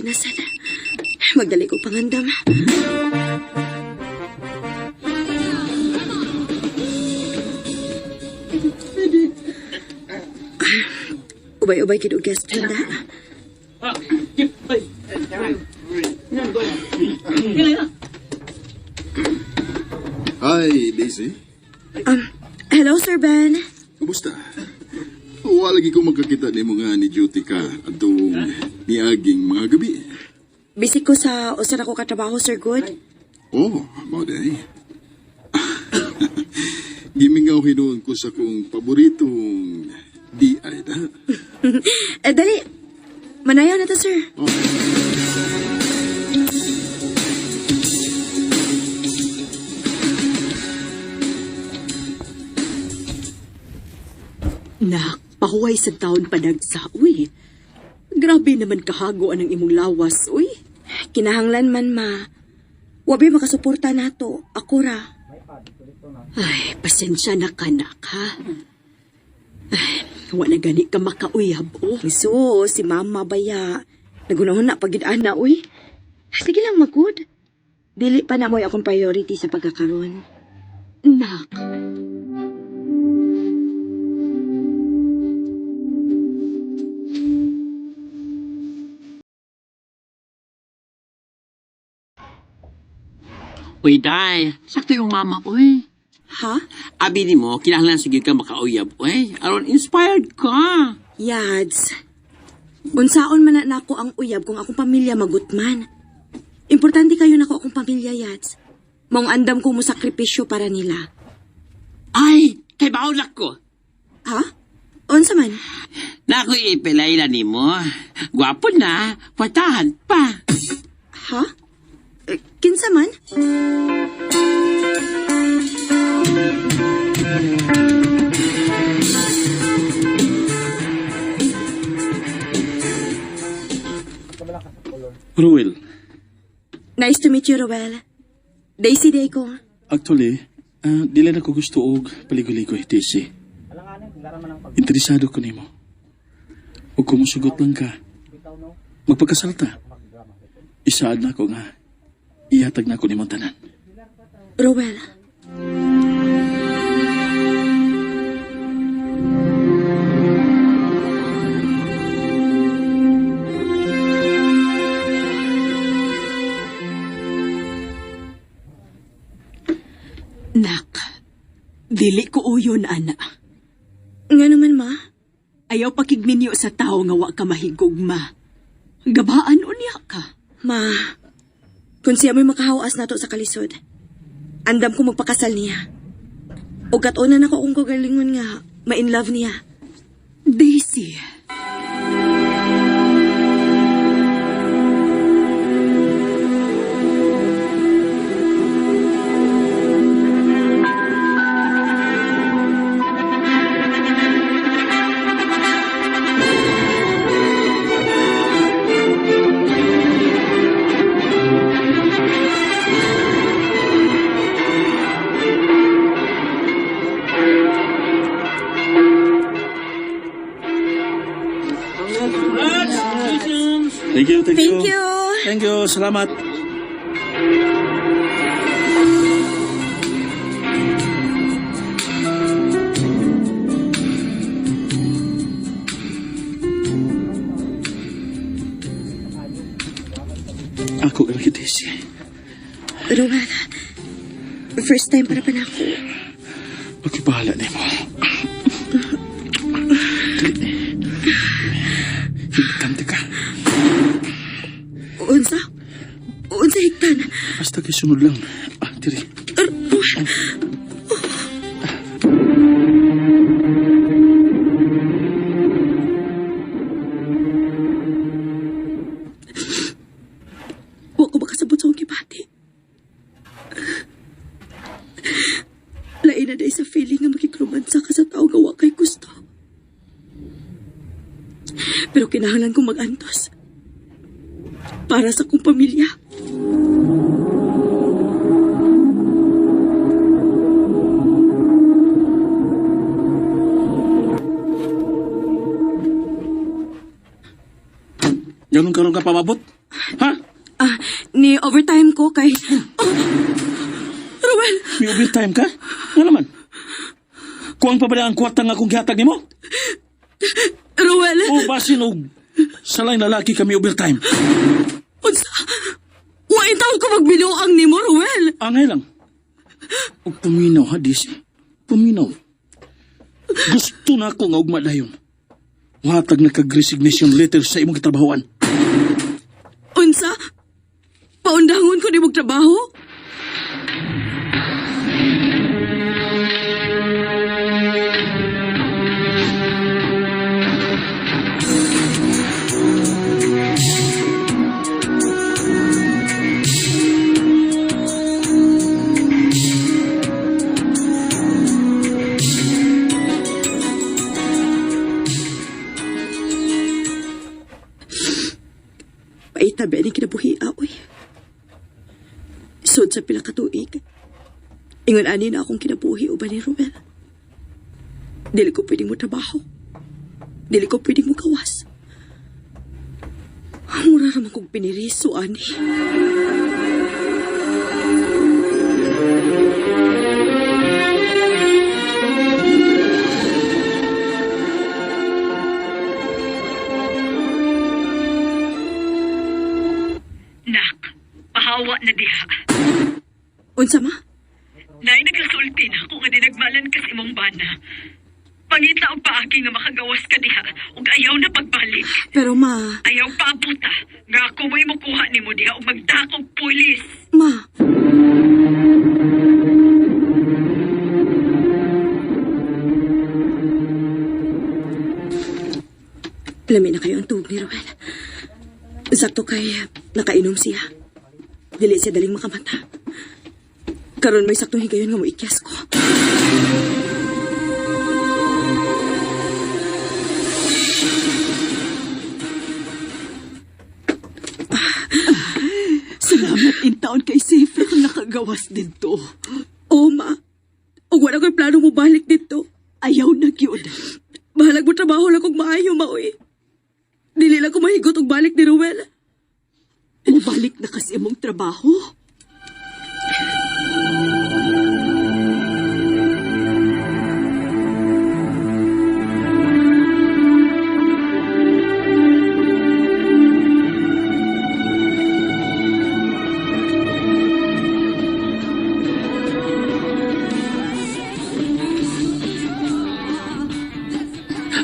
okay na sad. Magdali ko pangandam. Ubay-ubay kid og guest tanda. Hi, Daisy. Hello, Sir Ben. Kumusta? Wala lagi ko magkakita ni mga ni duty ka atong niaging mga gabi. Bisik ko sa usa na ko katrabaho, Sir Good. Oh, mao day. Gimingaw hinuon ko sa kong paboritong DI na. Dali. Manayaw na to, sir. Oh. Nak, pahuway sa taon panagsa, uy. Grabe naman kahago ang imong lawas, uy. Kinahanglan man, ma. Wabi makasuporta nato. Ako ra. Ay, pasensya na ka, nak, ha? Ay, wala gani ka makauyab, oh. Iso, si mama baya. Nagunahon na pagid-an na, uy. Sige lang, magud. Dili pa na mo'y akong priority sa pagkakaroon. Nak, Uy, day. Sakto yung mama, uy. Ha? Abi ni mo, kinahanglan sige ka makauyab, uy. Aron inspired ka. Yads. Unsaon man na nako ang uyab kung akong pamilya magutman. Importante kayo nako akong pamilya, Yads. Mong andam ko mo sakripisyo para nila. Ay, kay baulak ko. Ha? Unsa man? Naku ipilayla ni mo. Gwapo na, patahan pa. Ha? Kinsa man? Ruel, Nice to meet you, Roel. Daisy day ko. actually, dili na ko gusto og paligoy-ligoy, Daisy. Interesado ko nimo. Huwag ko musugot lang ka. Magpagkasalta. Isaad na ko nga. Ihatag na ko ni tanan. Roel. nak. Dili ko uyon, ana. Nga naman, ma. Ayaw pakigminyo sa tao nga wa ka mahigugma. Gabaan unya ka. Ma, kung siya mo'y makahawas nato sa kalisod, andam ko magpakasal niya. O katunan ako kung kagalingon nga, ma-in love niya. Daisy. Thank you, thank you. Thank you. Thank you, salamat. Ako ka lagi, Daisy. Roel, first time para pa na ako. Magkibahala na mo. Dali. Higtante ka. Unsa? Unsa higtan? Basta kay sunod lang. Tiri. Wa ko makasabot sa akong gibati. Lain na dahil sa feeling nga makikromansa ka sa tao nga wa kay gusto. Pero kinahanglan kong mag-antos. Para sa kong pamilya. Ganun karon ka pamabot? Ha? Ni overtime ko kay... Oh, Ruel, May overtime ka? Nga naman. Kuwang pa ba na ang kwarta nga akong gihatag nimo? Ruel, O basin og salay lalaki kami overtime. unsa? Wain taon ko magbinuang ni mo, Ruel. Angay lang. O paminaw, hadis. Paminaw. Gusto na ako nga ugma dayon. Watag na kag-resignation letter sa imong kitrabahoan. Unsa? Paundangon ko ni mong trabaho? Paitabi ni kinabuhi aoy. Sud sa pila ka tuig. Ingon ani na akong kinabuhi uban ni Ruel. Dili ko pwedeng mo trabaho. Dili ko pwedeng mo gawas. Mura raman kong piniriso, ani. Nak, pahawa na diha. Unsa ma? Nay nagkasulti na ako nga dinagmalan kas imong bana. Pangita og paagi nga makagawas ka diha ug ayaw na pagbalik. Pero ma, Ayaw pa puta nga ako mo'y makuha nimo diha ug magdakog pulis. ma. Lami na kayo ang tubig ni Ruel. Sakto kay nakainom siya. Dili siya daling makamata. Karon may saktong higayon nga mo ikyas ko. Salamat in taon kay safe kung nakagawas dito. Oo, ma. Ug wala ko'y plano mo balik dito. Ayaw na gyud. Bahalag mo trabaho lang kung maayo, maoy. Dili lang ko mahigot og balik ni Ruel. Mubalik na kasi imong trabaho.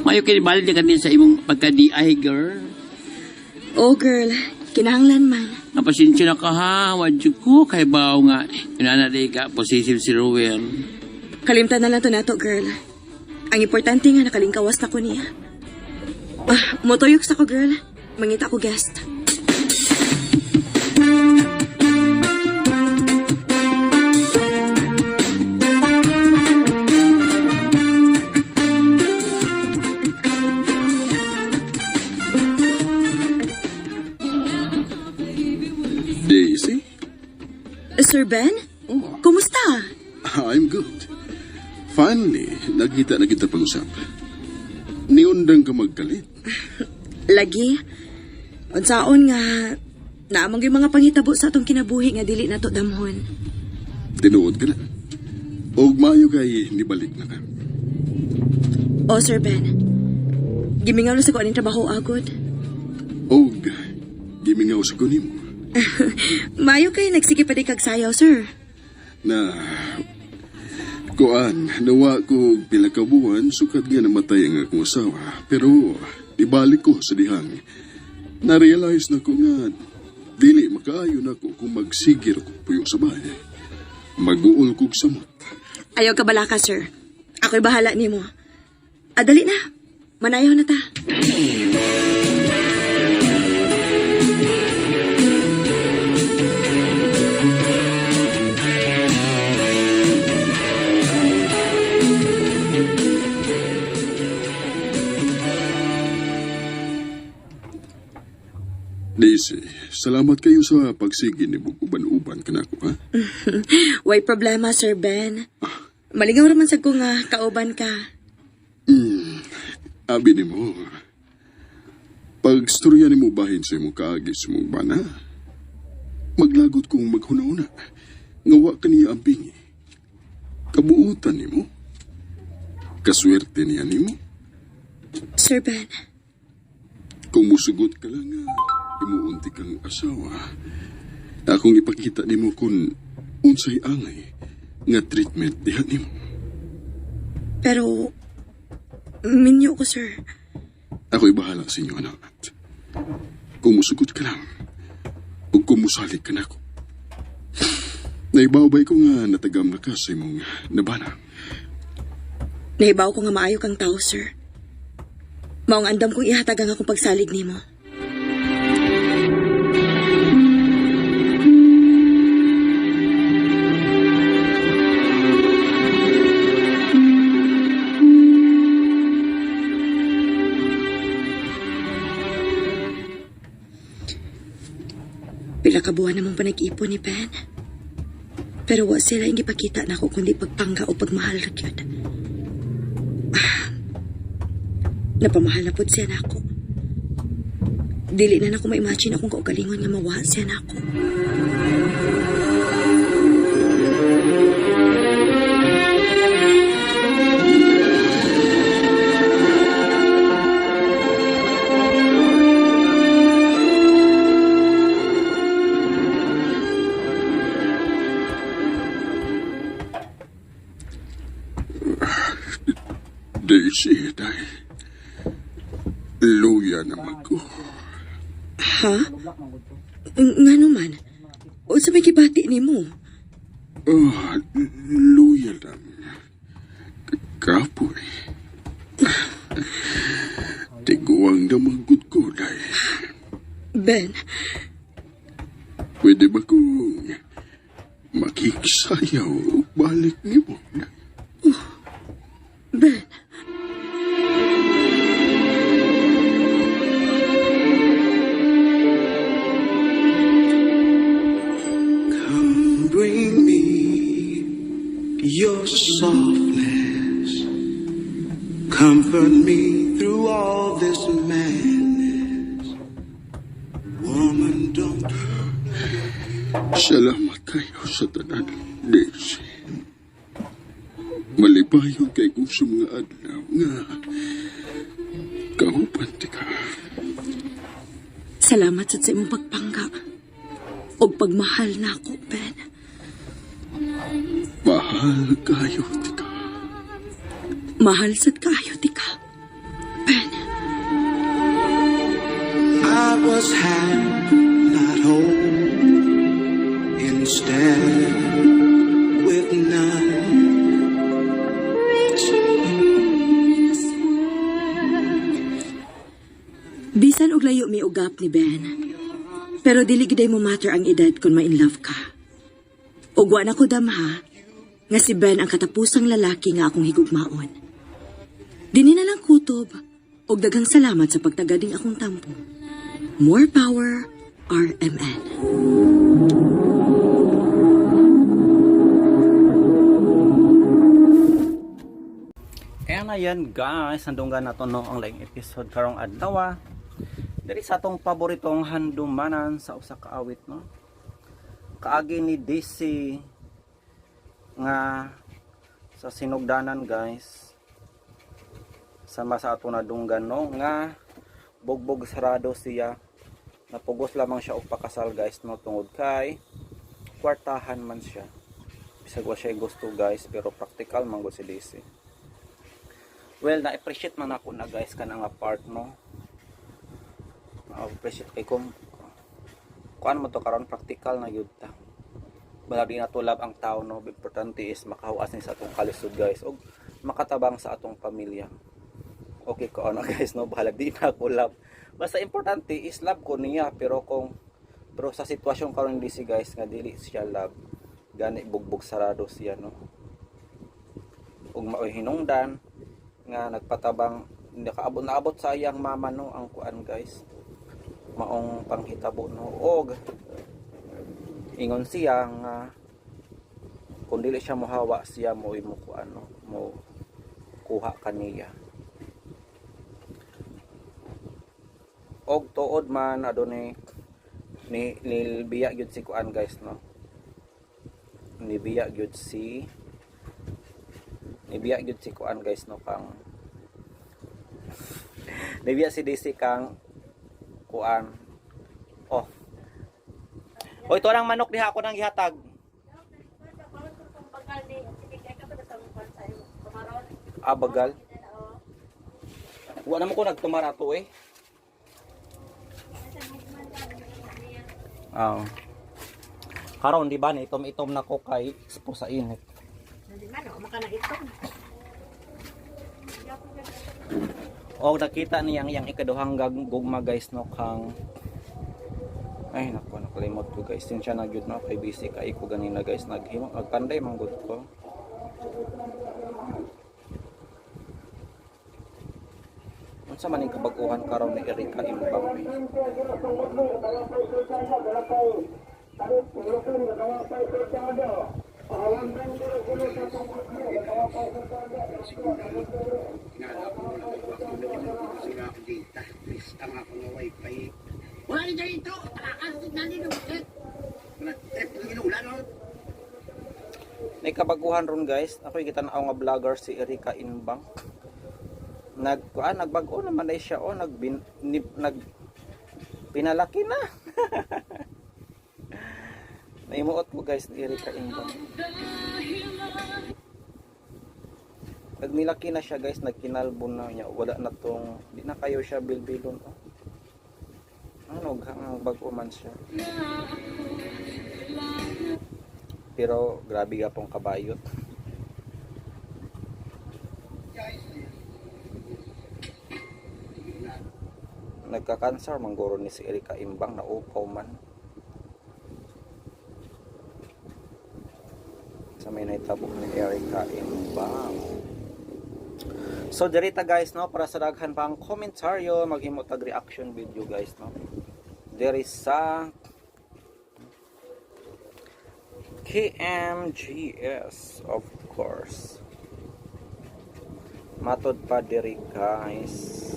Mayo kinibalik ka din sa imong pagka-DI, girl. Oh, girl. Kinahanglan man. Napasensya na ka ha, wadyo ko, kay bao nga. Inanaday ka, possessive si Ruel. Kalimtan na lang to nato, girl. Ang importante nga nakalingkawas na ko niya. Motoyok sa ko, girl. Mangita ko guest. Daisy? Sir Ben? Kumusta? I'm good. Finally, nagkita na kita pag-usap. Niundang ka magkalit. Lagi. Unsaon nga, naamang yung mga pangitabo sa atong kinabuhi nga dili na to damhon. Tinuod ka na. Og maayo kay nibalik na ka. Oh, Sir Ben. Gimingaw na sa ko aning trabaho agod. Og gimingaw sa kunin mo. Mayo kay nagsige pa di kag sayaw, sir. Na kuan, nawa ko pila ka buwan sukad nga namatay ang akong asawa. Pero ibalik ko sa dihang. Na-realize na ko nga dili makaayo na ko kung magsigir ko puyo sa bahay. Mag-uol kog samot. Ayaw ka balaka, sir. Ako'y bahala nimo. Dali na. Manayaw na ta. Daisy, salamat kayo sa pagsigi ni Bukuban-uban kanako, ha? Way problema, Sir Ben. Malingaw raman sa ko nga kauban ka. Abi ni mo. Pag storya ni mo bahin sa imong kaagi sa mong bana, maglagot kong maghuna-una. Ngawa ka niya ang bingi. Kabuutan ni mo. Kaswerte niya ni mo. Sir Ben, Kung musugot ka lang nga, imuunti kang asawa. Akong ipakita ni mo kung unsay angay nga treatment diha ni mo. pero minyo ko, sir. Ako'y bahala sa inyo, anak. Kung musugot ka lang, o kung musalik ka na ako. Naibawbay ko nga natagam na ka sa imong nabana. Nahibaw ko nga maayo kang tao, sir. Maong andam kong ihatag ang akong pagsalig nimo. Pila ka buwan namang panag-ipon ni Ben. Pero wa sila yung ipakita na ako kundi pagpangga o pagmahal na yun. Napamahal na po siya na ako. Dili na ako ma-imagine akong kaugalingon nga mawa siya na ako. Daisy, dahil luya naman ko. Ha? Nga naman. O sa may kibati ni mo? Luya lang. Kapoy. Tiguang naman ko, dahil. Ben, Pwede ba kong makiksayaw o balik ni mo? Ben. Bring me your softness. Comfort me through all this madness. Woman, don't Salamat kayo sa tanan, Daisy. Malibayon kay kong sa mga adlaw nga kaupan ti ka. Salamat sa imong pagpangga. O pagmahal na ako, Ben. Mahal kayo ti ka. Mahal sa kayo, tika. Ben. I was happy, not whole. Instead, with none. Bisan og layo mi ugap ni Ben. Pero dili giday mo matter ang edad kung ma-in love ka. Ug wa na ko damha nga si Ben ang katapusang lalaki nga akong higugmaon. Dini na lang kutob og daghang salamat sa pagtagading akong tampo. More power, RMN. Kaya na yan guys, handunggan nato no ang laing episode karong adlaw. Diri sa atong paboritong handumanan sa usa ka awit no. Kaagi ni DC nga sa sinugdanan guys. Sama sa ato nadunggan no nga bugbog sarado siya. Napugos lamang siya og pakasal guys no tungod kay kwartahan man siya. Bisag wa siya gusto guys pero practical man gud si DC. Well, na-appreciate man ako na guys ka nga part no. Na-appreciate kay kung kuan mo to karon practical na yun ta. Wala din natulab ang tao no. Importante is makahuas ni sa atong kalisod guys og makatabang sa atong pamilya. Okay ko ano guys no, bahala di na ako love. Basta importante is love ko niya pero sa sitwasyon karon di si guys nga dili siya love. Gani bugbog sarado siya no. Ug maoy hinungdan nga nagpatabang naabot sa iyang mama no ang kuan guys maong panghitabo no og ingon siya nga kung dili siya mohawa siya mo kuan no mo kuha kaniya og tuod man adunay ni biya gyud si kuan guys no. Nibiya gyud si kuan guys no kang nibiya si DC kang kuan. Oh. Oy, ito lang manok diha ako nang gihatag. Bagal. Wa na mo ko nagtumarato eh. Karon di ba ni itom-itom na ko kay expo sa init. O nakita niyang yang ikaduhang gugma guys no kang ay nako nakalimot ko guys sin siya nagyud no kay busy kay ko ganina guys nagpanday manggod ko. Unsa man ning kabag-ohan karon ni Erika Imbang? May kabaguhan ron guys. Ako'y kitanaw nga vlogger si Erika Imbang. Nagbago naman ay siya pinalaki na. Naimuot ko guys ni Erika Imbang. Nagnilaki na siya guys, nagkinalbon na niya. Wala na tong, di na kayo siya bilbilon. Oh. Ano, ang bago man siya. Pero grabe ka pong kabayot. Nagka-cancer mangguro ni si Erika Imbang na upaw man. Sa may naitabo ni Erika Imbang. So dirita guys no para sa daghan pang komentaryo maghimo tag reaction video guys no. There is sa KMGS of course. Matod pa diri guys.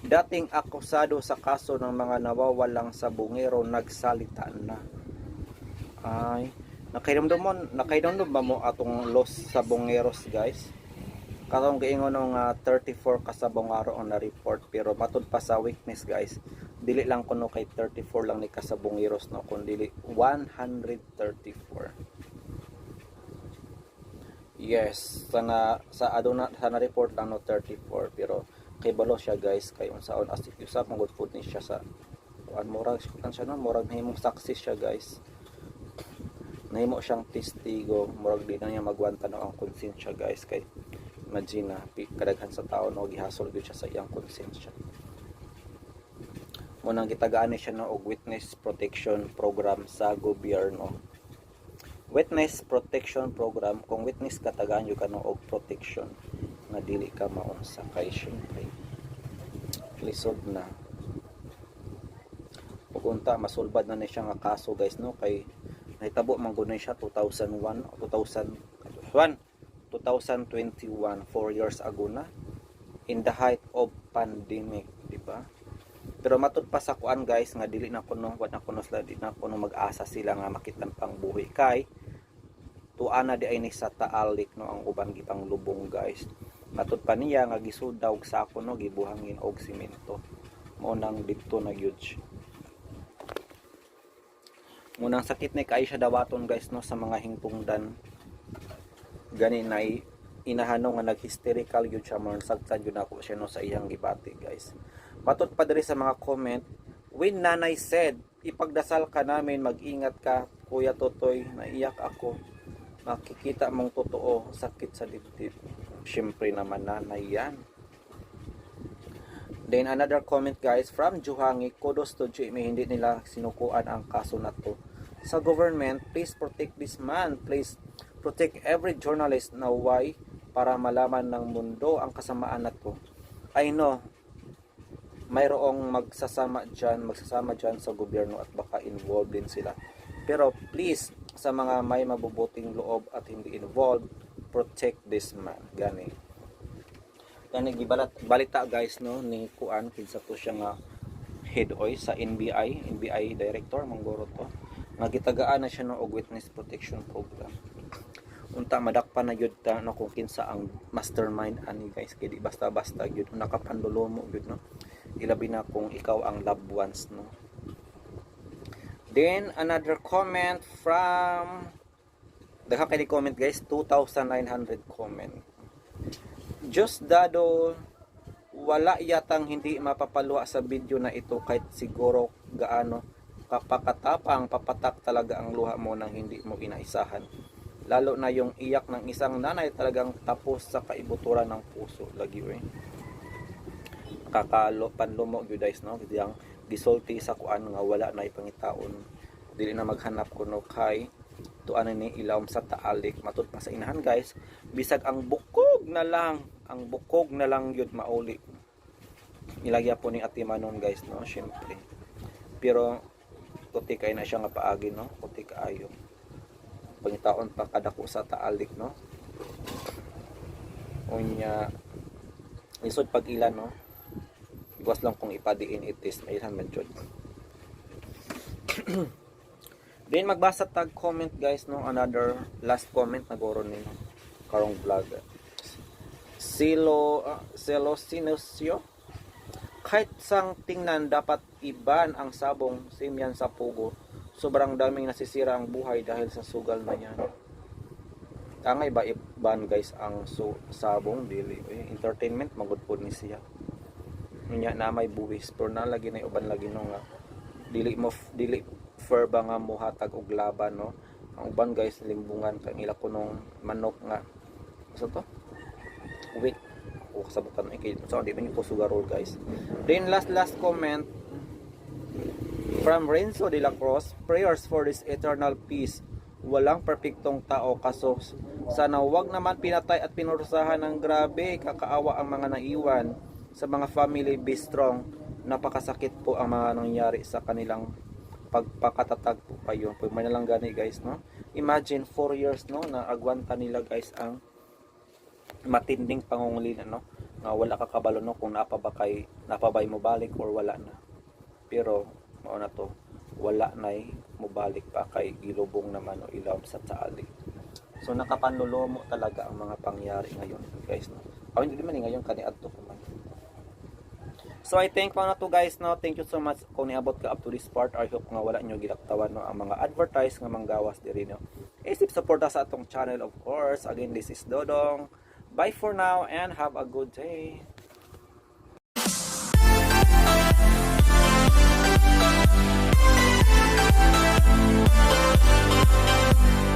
Dating akusado sa kaso ng mga nawawalang sabungero nagsalita na. Ay, nakainomdom ba mo atong loss sa bungeros guys? Katong giingon ng 34 ka sabungaro on na report pero matud pa sa witness guys. Dili lang kuno kay 34 lang ni kasabungeros no kundi 134. Yes, sa aduna sa na report lang no 34 pero kay balo siya guys kay unsaon as if usap magud food ni siya sa kuan murag siya no murag nahimong success siya guys. Nahimo siyang testigo murag di na niya magwanta no ang konsensya guys kay imagine na kadaghan sa tao no gihasol gyud siya sa iyang konsensya. Munang gitagaan ni siya no og witness protection program sa gobyerno. Witness protection program kung witness ka tagaan yo ka no og protection nga dili ka maunsa kay syempre lisod na ug unta masulbad na ni siya nga kaso guys no kay nahitabo man gud siya 2021 4 years ago na in the height of pandemic di ba pero matud pa sa kuan guys nga dili na kuno di na kuno mag-asa sila nga makitan pang buhi kay tuana di ay ni sa taalik no ang uban gipang lubong guys. Matud pa niya nga gisud daw sa ako no gibuhangin og simento. Mo nang didto na gyud. Mo nang sakit ni kay siya dawaton guys no sa mga hingtungdan. Gani na inahanong nga nag-hysterical gyud siya mo sagtad gyud ako siya no sa iyang gibati guys. Matud pa diri sa mga comment, when nanay said, ipagdasal ka namin, mag-ingat ka, Kuya Totoy, naiyak ako. Makikita mong totoo, sakit sa dibdib. Siyempre naman nanay yan. Then another comment guys from Juhangi, kudos to Jimmy, hindi nila sinukuan ang kaso na to. Sa government, please protect this man. Please protect every journalist na why para malaman ng mundo ang kasamaan na to. I know, mayroong magsasama dyan sa gobyerno at baka involved din sila. Pero please, sa mga may mabubuting loob at hindi involved, protect this man. Gani balita guys no ni kuan kinsa to siya nga head oy sa NBI director manggoro to nga gitagaan na siya no og witness protection program. Unta madakpan na gyud ta no kung kinsa ang mastermind ani guys, kay di basta-basta gyud nakapandulomo gyud no, ilabi na kung ikaw ang loved ones no. Then another comment from dagha kay comment guys, 2,900 comment. Diyos dado, wala yatang hindi mapapaluwa sa video na ito kahit siguro gaano kapakatapang papatak talaga ang luha mo nang hindi mo inaisahan. Lalo na yung iyak ng isang nanay talagang tapos sa kaibuturan ng puso. Lagi kakalo panlumo you guys no, diyang gisulti sa kuan nga wala na ipangitaon. Dili na maghanap kuno kay tuan ni ilawom sa taalik matud pa sa inahan guys, bisag ang bukog na lang yun mauli ilagya po ni Ate Manon guys no, syempre. Pero kuti kay na siya nga paagi no, kuti kaayo pangitaon pa kadako sa taalik no, unya lisod pag ilan no, iwas lang kung ipadiin itis mailan man jud. Then magbasa tag comment guys no, another last comment na goro ni karong vlog. Selo Sinusyo, kahit sang tingnan dapat iban ang sabong simyan sa pugo. Sobrang daming nasisira ang buhay dahil sa sugal na yan. Tangay ba iban guys ang sabong dili entertainment magud pod ni siya. Nya na may buwis pero na lagi na uban lagi no nga dili fair ba nga muhatag og laban no. Ang uban guys limbungan kang ila kunong manok nga so to wait o kasabutan ay kay so di man ko sugarol guys. Then last comment from Renzo de la Cruz, prayers for this eternal peace. Walang perpektong tao kaso sana wag naman pinatay at pinurusahan ng grabe, kakaawa ang mga naiwan sa mga family. Be strong, napakasakit po ang mga nangyari sa kanilang pagpakatatag po kayo. Pag may nalang gani guys no, imagine 4 years no na agwanta nila guys ang matinding pangungulina no, nga wala ka kabalo no kung napabay mo balik or wala na. Pero mao na to, wala nay mo balik pa kay gilubong naman o ilawom sa taali. So nakapanlulomo talaga ang mga pangyari ngayon guys no. Hindi man ngayon kaniadto ko man. So I thank na to guys no. Thank you so much kung niabot ka up to this part. I hope nga wala nyo gilaktawan no ang mga advertise nga manggawas diri no. Isip suporta sa atong channel of course. Again, this is Dodong. Bye for now and have a good day.